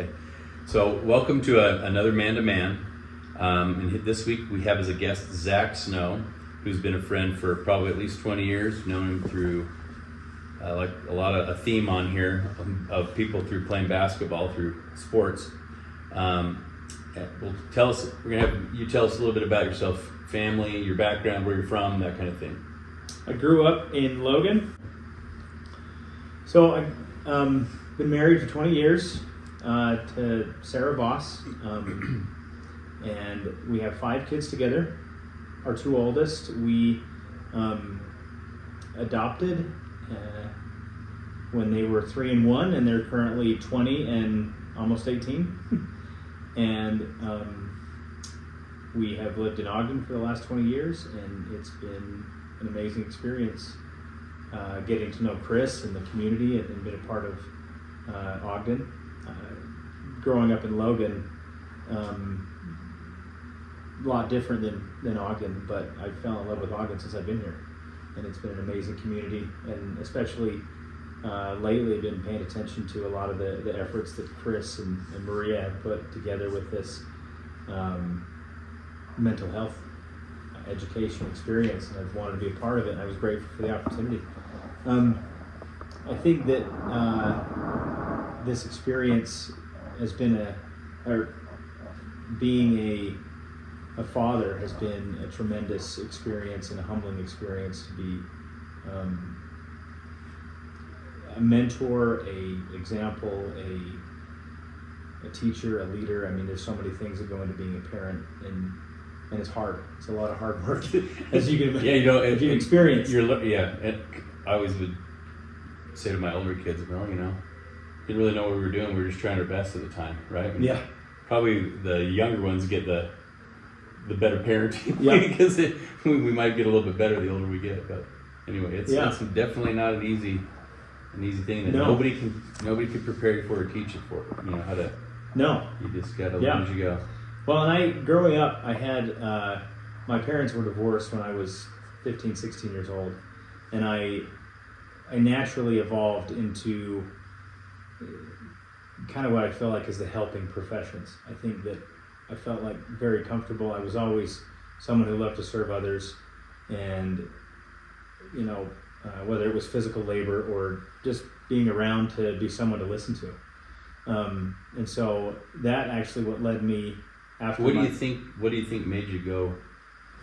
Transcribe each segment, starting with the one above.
Okay. So welcome to another Man to Man. And this week we have as a guest Zac Snow, who's been a friend for probably at least 20 years. Known him through like a theme on here of people through playing basketball, through sports. We're gonna have you tell us a little bit about yourself, family, your background, where you're from, that kind of thing. I grew up in Logan. So I've been married for 20 years to Sarah Boss, and we have 5 kids together. Our 2 oldest we adopted when they were 3 and 1, and they're currently 20 and almost 18. And we have lived in Ogden for the last 20 years, and it's been an amazing experience getting to know Chris and the community and been a part of Ogden. Growing up in Logan, a lot different than Ogden, but I fell in love with Ogden since I've been here, and it's been an amazing community, and especially lately I've been paying attention to a lot of the efforts that Chris and Maria have put together with this mental health education experience, and I've wanted to be a part of it, and I was grateful for the opportunity. I think that this experience has been being a father has been a tremendous experience and a humbling experience to be a mentor, a example, a teacher, a leader. I mean, there's so many things that go into being a parent, and it's hard. It's a lot of hard work, as you can imagine. Yeah, if you experience. And I always would say to my older kids, well, didn't really know what we were doing. We were just trying our best at the time, right? And yeah. Probably the younger ones get the better parenting, yeah. because we might get a little bit better the older we get. But anyway, it's definitely not an easy thing that nobody can prepare you for or teach you for. How to. No. You just gotta learn as you go. Well, and growing up, I had my parents were divorced when I was 15, 16 years old, and I naturally evolved into kind of what I feel like is the helping professions. I think that I felt like very comfortable. I was always someone who loved to serve others, and whether it was physical labor or just being around to be someone to listen to, and so that actually what led me after. What do you think made you go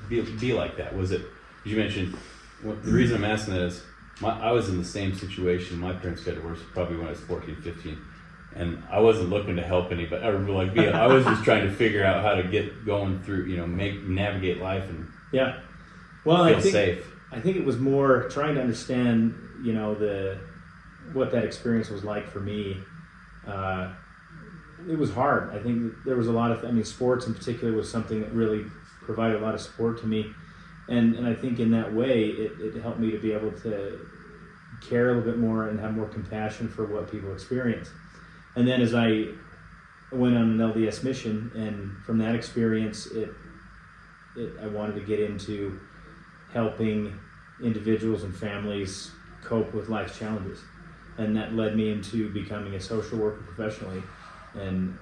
be like that? Was it? You mentioned the reason I'm asking that is I was in the same situation. My parents got divorced probably when I was 14, 15. And I wasn't looking to help anybody, or I was just trying to figure out how to get going through, navigate life and feel safe. I think it was more trying to understand, what that experience was like for me. It was hard. I think there was a lot of, sports in particular was something that really provided a lot of support to me. And I think in that way, it helped me to be able to care a little bit more and have more compassion for what people experience. And then as I went on an LDS mission, and from that experience, I wanted to get into helping individuals and families cope with life's challenges. And that led me into becoming a social worker professionally, and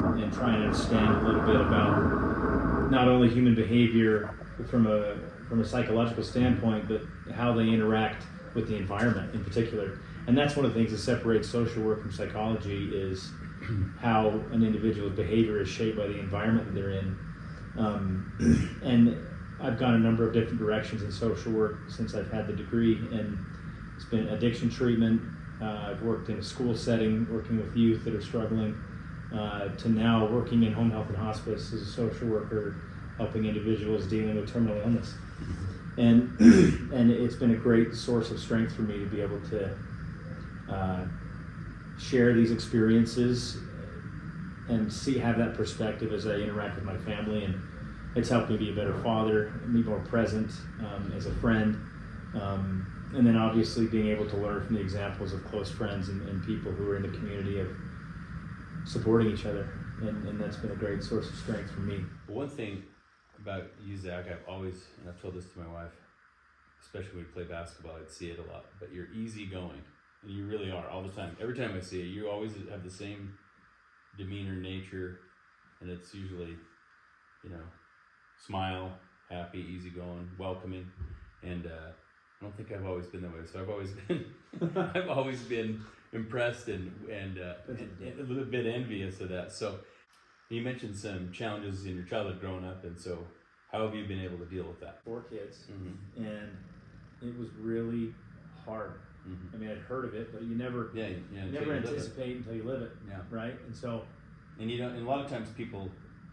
trying to understand a little bit about not only human behavior from a psychological standpoint, but how they interact with the environment in particular. And that's one of the things that separates social work from psychology, is how an individual's behavior is shaped by the environment that they're in. And I've gone a number of different directions in social work since I've had the degree, and it's been addiction treatment. I've worked in a school setting, working with youth that are struggling, to now working in home health and hospice as a social worker, helping individuals dealing with terminal illness. And it's been a great source of strength for me to be able to share these experiences and have that perspective as I interact with my family, and it's helped me be a better father, be more present as a friend, and then obviously being able to learn from the examples of close friends and people who are in the community of supporting each other, and that's been a great source of strength for me. One thing about you, Zac, I've told this to my wife, especially when we play basketball, I'd see it a lot, but you're easygoing, and you really are all the time. Every time I see you, you always have the same demeanor, nature, and it's usually, smile, happy, easygoing, welcoming, and I don't think I've always been that way. So I've always been, I've always been impressed and a little bit envious of that. So you mentioned some challenges in your childhood growing up, and so how have you been able to deal with that? 4 kids, Mm-hmm. and it was really hard. Mm-hmm. I mean, I'd heard of it, but you never anticipate until you live it. Yeah. Right. And so, and and a lot of times people,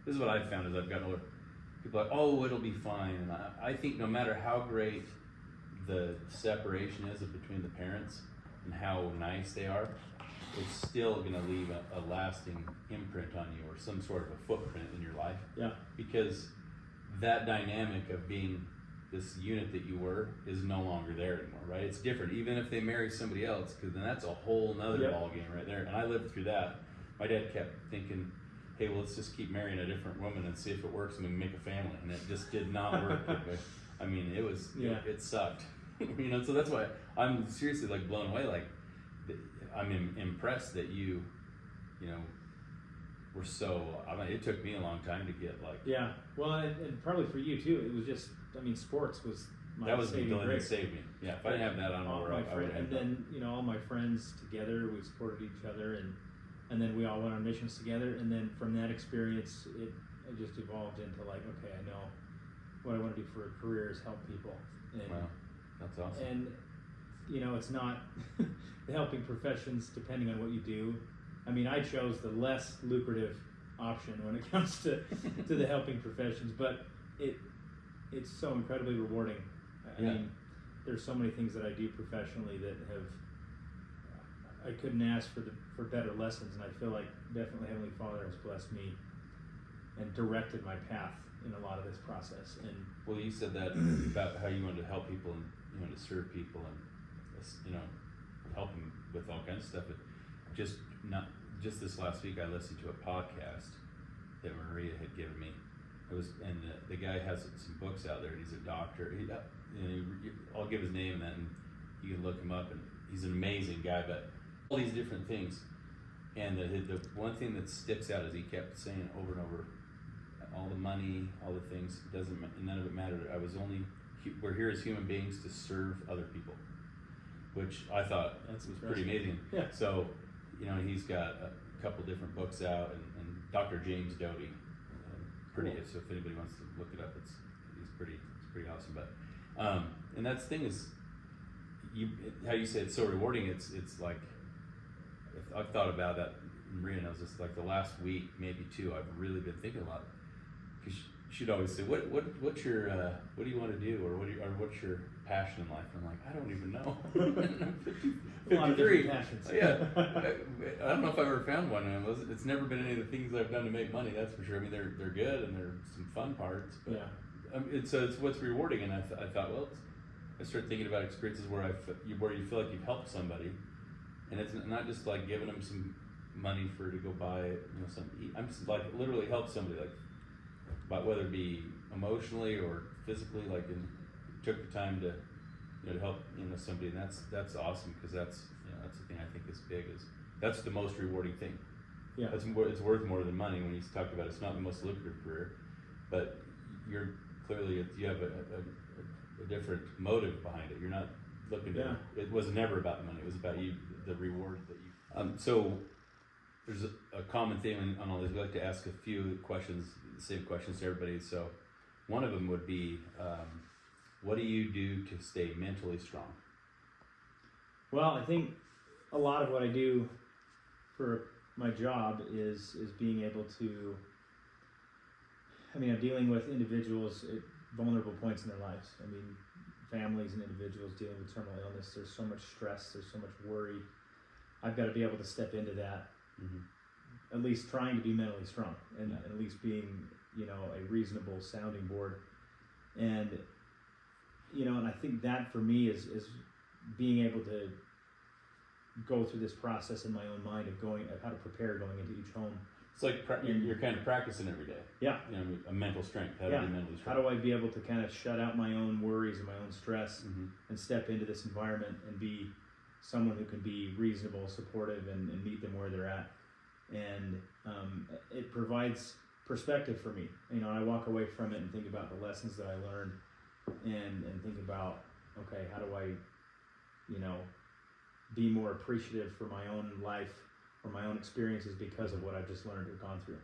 this is what I've found as I've gotten older. People are like, oh, it'll be fine. And I think no matter how great the separation is between the parents and how nice they are, it's still going to leave a lasting imprint on you, or some sort of a footprint in your life. Yeah. Because that dynamic of being this unit that you were is no longer there anymore, right? It's different. Even if they marry somebody else, because then that's a whole nother ball game right there. And I lived through that. My dad kept thinking, hey, well, let's just keep marrying a different woman and see if it works and we can make a family. And it just did not work. I mean, it sucked. So that's why I'm seriously like blown away. Like, I'm impressed that you were so, I mean, it took me a long time to get like. Yeah. Well, and probably for you too, it was just, I mean, sports was my that was the saving ability to grace. save me. Yeah. If I didn't have that, I don't know where I would And then, all my friends together, we supported each other, and then we all went on missions together. And then from that experience, it just evolved into like, okay, I know what I want to do for a career is help people. And, wow. That's awesome. And, it's not the helping professions depending on what you do. I mean, I chose the less lucrative option when it comes to the helping professions, but it's so incredibly rewarding. I mean, there's so many things that I do professionally that I couldn't ask for better lessons, and I feel like definitely Heavenly Father has blessed me and directed my path in a lot of this process. And well, you said that about how you wanted to help people and you wanted to serve people and help them with all kinds of stuff. But just this last week, I listened to a podcast that Maria had given me. It was, and the guy has some books out there, and he's a doctor. I'll give his name, and then you can look him up. And he's an amazing guy, but all these different things. And the one thing that sticks out is he kept saying over and over, all the money, all the things, none of it mattered. We're here as human beings to serve other people, which I thought was pretty amazing. Yeah. So, he's got a couple different books out, and Dr. James Doty, cool. So if anybody wants to look it up, it's pretty awesome. But and that's the thing is, how you say it's so rewarding. It's like, I've thought about that. Maria knows this. Like the last week, maybe 2, I've really been thinking a lot. Because she'd always say, "What's your what do you want to do, or what's your passion in life?" And I'm like, I don't even know. I'm 53. A lot of different passions. Yeah, I don't know if I've ever found one. And it's never been any of the things I've done to make money. That's for sure. I mean, they're good and there's some fun parts. But yeah. It's what's rewarding. And I thought, well, I started thinking about experiences where you feel like you've helped somebody, and it's not just like giving them some money to go buy something. I'm just like literally help somebody, like. But whether it be emotionally or physically, like took the time to help somebody, and that's awesome, because that's the thing I think is big, is that's the most rewarding thing. Yeah, it's worth more than money. When you talk about it's not the most lucrative career, but you have a different motive behind it. You're not looking to. Yeah. It was never about the money. It was about the reward that you. So. There's a common theme on all these. We like to ask a few questions, the same questions to everybody. So one of them would be, what do you do to stay mentally strong? Well, I think a lot of what I do for my job is being able to, I'm dealing with individuals at vulnerable points in their lives. Families and individuals dealing with terminal illness. There's so much stress. There's so much worry. I've got to be able to step into that. Mm-hmm. At least trying to be mentally strong, and at least being, a reasonable sounding board. And, and I think that for me is being able to go through this process in my own mind of how to prepare going into each home. It's like you're kind of practicing every day. Yeah. A mental strength. How to be mentally strong. How do I be able to kind of shut out my own worries and my own stress, mm-hmm. and step into this environment and be someone who can be reasonable, supportive, and meet them where they're at. and it provides perspective for me. I walk away from it and think about the lessons that I learned, and think about, okay, how do I, be more appreciative for my own life or my own experiences because of what I've just learned or gone through.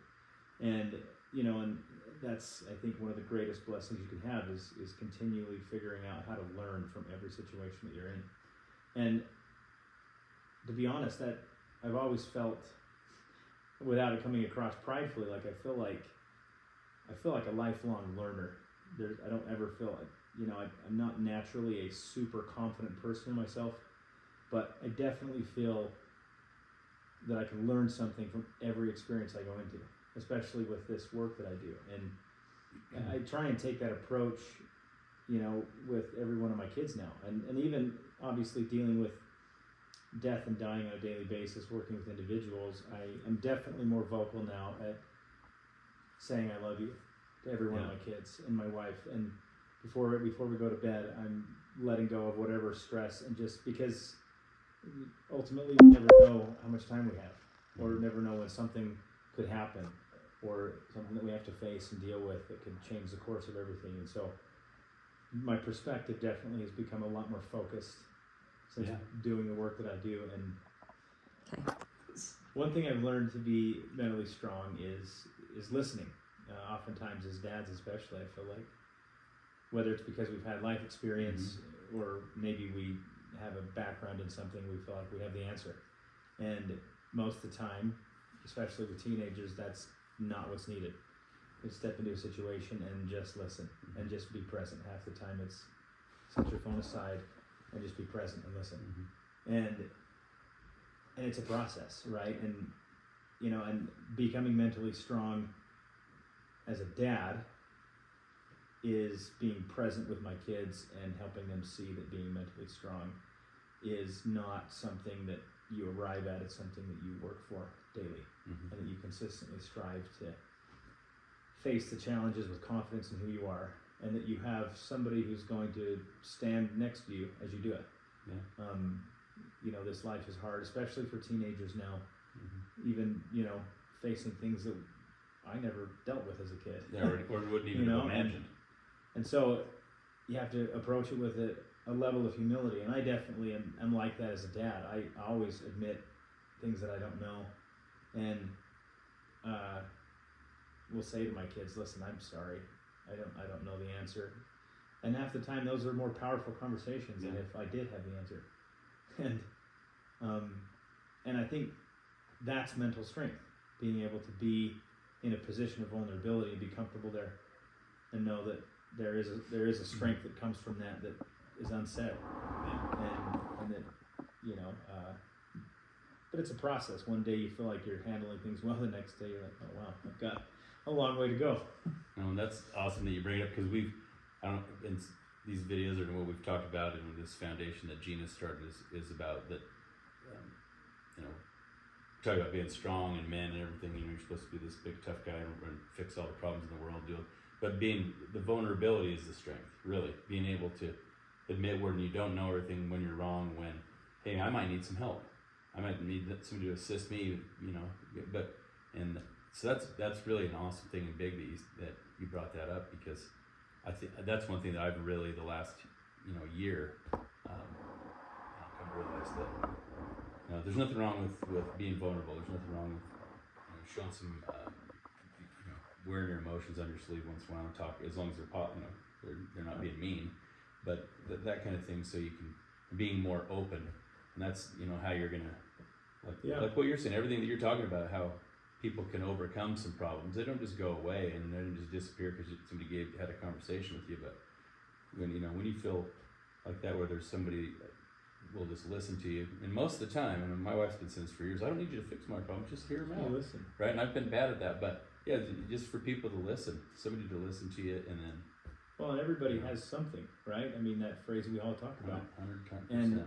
And and that's, I think, one of the greatest blessings you can have is continually figuring out how to learn from every situation that you're in. And to be honest, that I've always felt, without it coming across pridefully, like I feel like a lifelong learner. I don't ever feel like, I'm not naturally a super confident person in myself, but I definitely feel that I can learn something from every experience I go into, especially with this work that I do. And I try and take that approach, with every one of my kids now. And even obviously dealing with death and dying on a daily basis, working with individuals, I am definitely more vocal now at saying I love you to every one of my kids and my wife. And before we go to bed, I'm letting go of whatever stress, and just because ultimately we never know how much time we have, or never know when something could happen, or something that we have to face and deal with that could change the course of everything. And so my perspective definitely has become a lot more focused since doing the work that I do. And one thing I've learned to be mentally strong is listening. Oftentimes as dads especially, I feel like, whether it's because we've had life experience or maybe we have a background in something, we feel like we have the answer. And most of the time, especially with teenagers, that's not what's needed. You step into a situation and just listen and just be present. Half the time it's set your phone aside and just be present and listen. And it's a process, right? And and becoming mentally strong as a dad is being present with my kids and helping them see that being mentally strong is not something that you arrive at. It's something that you work for daily, and that you consistently strive to face the challenges with confidence in who you are, and that you have somebody who's going to stand next to you as you do it. This life is hard, especially for teenagers now, even facing things that I never dealt with as a kid. Or wouldn't even have imagined. And so you have to approach it with a level of humility, and I definitely am like that as a dad. I always admit things that I don't know, and will say to my kids, "Listen, I'm sorry, I don't know the answer." And half the time, those are more powerful conversations than if I did have the answer. And I think that's mental strength, being able to be in a position of vulnerability and be comfortable there, and know that there is a strength that comes from that is unsaid, and that but it's a process. One day you feel like you're handling things well, the next day you're like, oh wow, I've got a long way to go. And that's awesome that you bring it up, because in these videos, or what we've talked about, and this foundation that Gina started is about that. Talk about being strong and men and everything. You're supposed to be this big tough guy and fix all the problems in the world. But the vulnerability is the strength. Really, being able to admit when you don't know everything, when you're wrong, when hey, I might need some help. I might need somebody to assist me. So that's really an awesome thing and big that you brought that up, because I think that's one thing that I've really the last year I've come to realize that there's nothing wrong with being vulnerable. There's nothing wrong with showing some wearing your emotions on your sleeve once in a while and talk, as long as they're not being mean, but that kind of thing. So you can being more open, and that's how you're gonna like what you're saying. Everything that you're talking about, how people can overcome some problems. They don't just go away and they don't just disappear because somebody had a conversation with you. But when you feel like that, where there's somebody that will just listen to you, and most of the time, and my wife's been saying this for years, I don't need you to fix my problems, just hear them out. Listen, right? And I've been bad at that, but just for people to listen, somebody to listen to you, and then. Well, and everybody has something, right? I mean, that phrase we all talk about. 100%.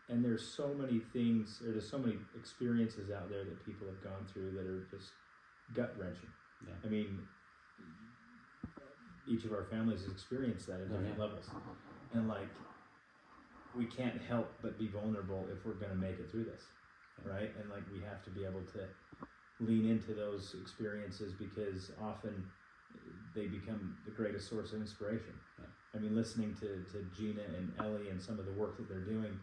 And there's so many things, or there's so many experiences out there that people have gone through that are just gut-wrenching. Yeah. I mean, each of our families has experienced that at different levels. And we can't help but be vulnerable if we're going to make it through this, right? And we have to be able to lean into those experiences, because often they become the greatest source of inspiration. Yeah. I mean, listening to Gina and Ellie and some of the work that they're doing,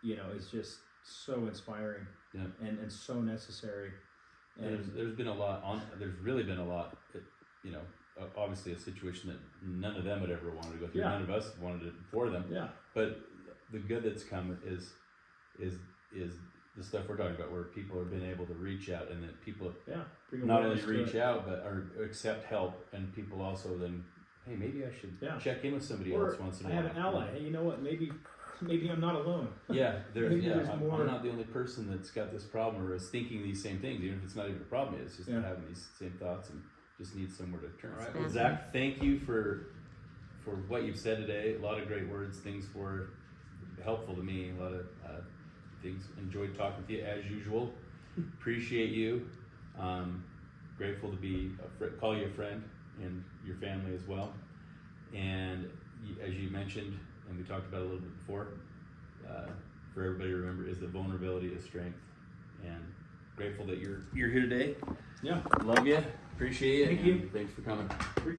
is just so inspiring and so necessary. And there's been a lot there's really been a lot, obviously a situation that none of them had ever wanted to go through. None of us wanted it for them. Yeah. But the good that's come is the stuff we're talking about, where people have been able to reach out, and that people not only reach out but or accept help, and people also then, hey, maybe I should check in with somebody else once in a while. I have an ally. Hey, you know what? Maybe I'm not alone. Yeah, there's more. I'm not the only person that's got this problem or is thinking these same things, even if it's not even a problem. It's just having these same thoughts and just need somewhere to turn. All right. Well, Zach, thank you for what you've said today. A lot of great words. Things were helpful to me. A lot of things. Enjoyed talking with you as usual. Appreciate you. Grateful to call you a friend, and your family as well. And as you mentioned, and we talked about it a little bit before, for everybody to remember, is that vulnerability is strength. And grateful that you're here today. Yeah. Love you. Appreciate it. Thank you. Thanks for coming.